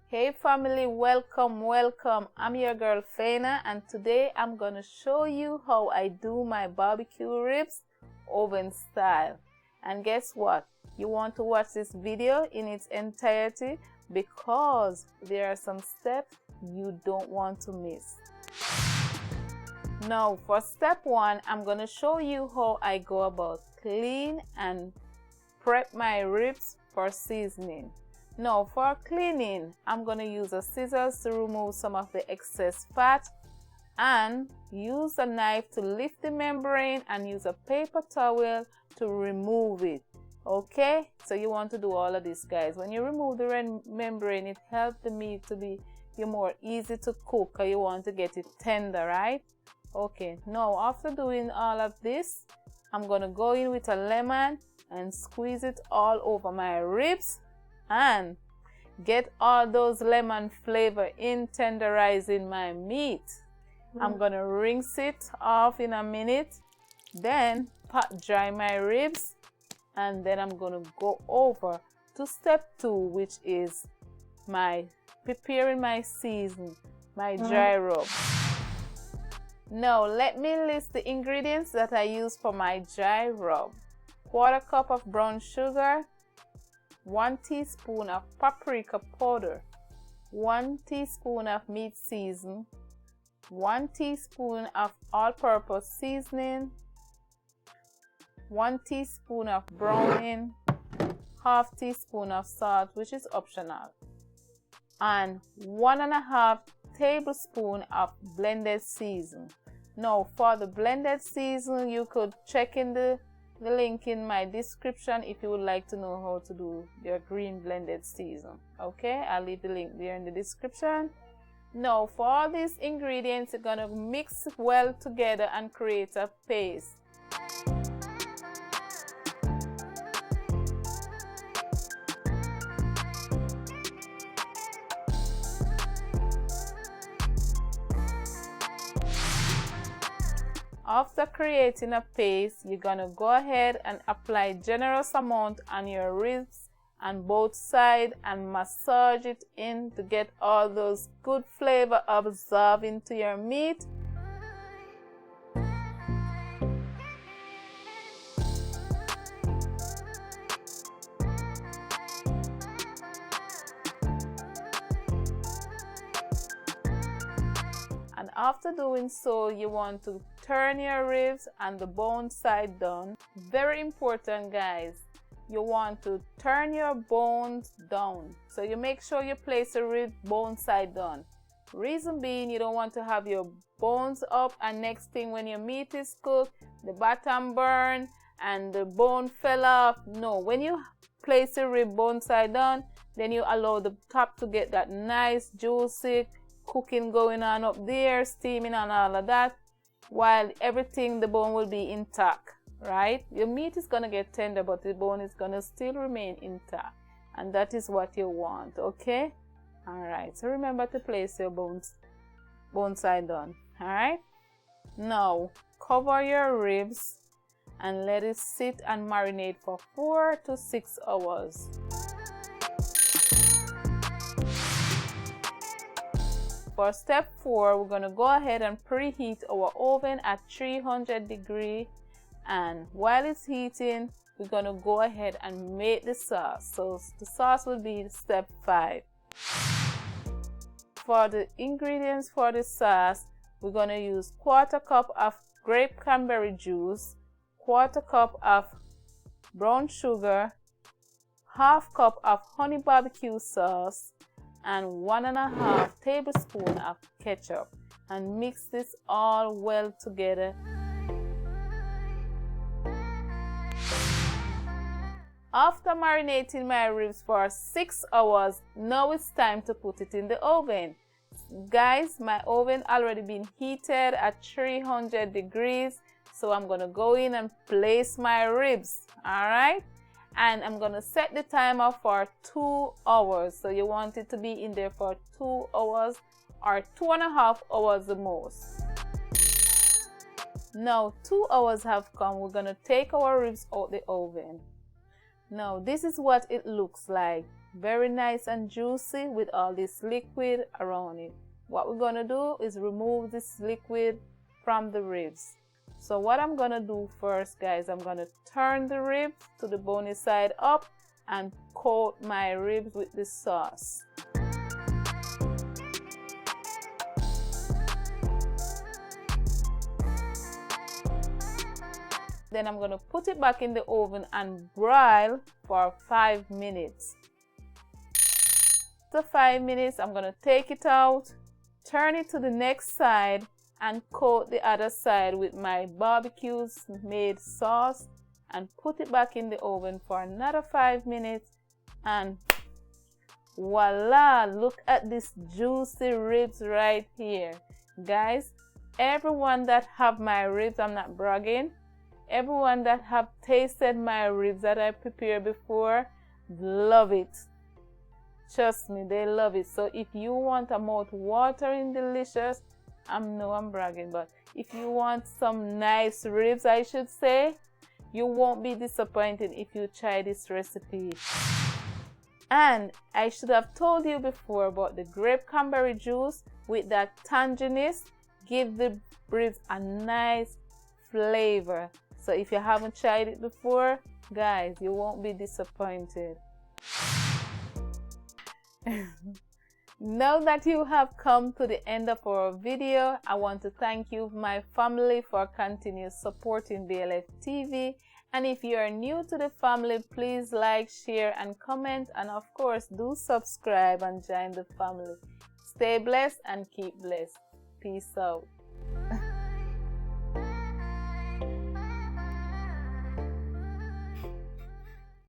Hey family, welcome. I'm your girl Faina, and today I'm gonna show you how I do my barbecue ribs oven style. And guess what? You want to watch this video in its entirety because there are some steps you don't want to miss. Now for step 1, I'm gonna show you how I go about clean and prep my ribs for seasoning. Now for cleaning, I'm going to use a scissors to remove some of the excess fat and use a knife to lift the membrane and use a paper towel to remove it. Okay, so you want to do all of this, guys. When you remove the membrane, it helps the meat to be more easy to cook, or you want to get it tender, right? Okay, now after doing all of this, I'm going to go in with a lemon and squeeze it all over my ribs and get all those lemon flavor in tenderizing my meat. I'm gonna rinse it off in a minute, then pot dry my ribs, and then I'm gonna go over to step 2, which is preparing my season, my dry rub. Now let me list the ingredients that I use for my dry rub. 1/4 cup of brown sugar, 1 teaspoon of paprika powder, 1 teaspoon of meat season, 1 teaspoon of all-purpose seasoning, 1 teaspoon of browning, 1/2 teaspoon of salt, which is optional, and 1.5 tablespoon of blended season. Now for the blended season, you could check in the link in my description if you would like to know how to do your green blended season. Okay, I'll leave the link there in the description. Now for all these ingredients, you're gonna mix well together and create a paste. After creating a paste, you're gonna go ahead and apply generous amount on your ribs on both sides and massage it in to get all those good flavor absorbed into your meat. And after doing so, you want to turn your ribs and the bone side down. Very important, guys. You want to turn your bones down. So you make sure you place the rib bone side down. Reason being, you don't want to have your bones up and next thing when your meat is cooked, the bottom burn and the bone fell off. No, when you place the rib bone side down, then you allow the top to get that nice juicy cooking going on up there, steaming and all of that, while everything, the bone will be intact, right? Your meat is gonna get tender, but the bone is gonna still remain intact, and that is what you want. Okay, all right, so remember to place your bone side down. All right, now cover your ribs and let it sit and marinate for 4 to 6 hours. For step 4, we're going to go ahead and preheat our oven at 300 degrees, and while it's heating, we're going to go ahead and make the sauce. So the sauce will be step 5. For the ingredients for the sauce, we're going to use 1/4 cup of grape-cranberry juice, 1/4 cup of brown sugar, 1/2 cup of honey barbecue sauce, and 1.5 tablespoons of ketchup, and mix this all well together. After marinating my ribs for 6 hours, now it's time to put it in the oven. Guys, my oven already been heated at 300 degrees, so I'm gonna go in and place my ribs. All right, and I'm gonna set the timer for 2 hours. So you want it to be in there for 2 hours or 2.5 hours the most. Now 2 hours have come. We're gonna take our ribs out the oven. Now this is what it looks like. very nice and juicy with all this liquid around it. What we're gonna do is remove this liquid from the ribs. So what I'm gonna do first, guys, I'm gonna turn the ribs to the bony side up and coat my ribs with this sauce. Then I'm gonna put it back in the oven and broil for 5 minutes. After 5 minutes, I'm gonna take it out, turn it to the next side, and coat the other side with my barbecues made sauce and put it back in the oven for another 5 minutes, and voila, look at this juicy ribs right here. Guys, everyone that have my ribs, I'm not bragging, everyone that have tasted my ribs that I prepared before love it. Trust me, they love it. So if you want a mouth-watering delicious, I'm bragging, but if you want some nice ribs, I should say, you won't be disappointed if you try this recipe. And I should have told you before about the grape-cranberry juice with that tanginess, give the ribs a nice flavor. So if you haven't tried it before, guys, you won't be disappointed. Now that you have come to the end of our video, I want to thank you, my family, for continuing supporting BLF TV. And if you are new to the family, please like, share, and comment. And of course, do subscribe and join the family. Stay blessed and keep blessed. Peace out.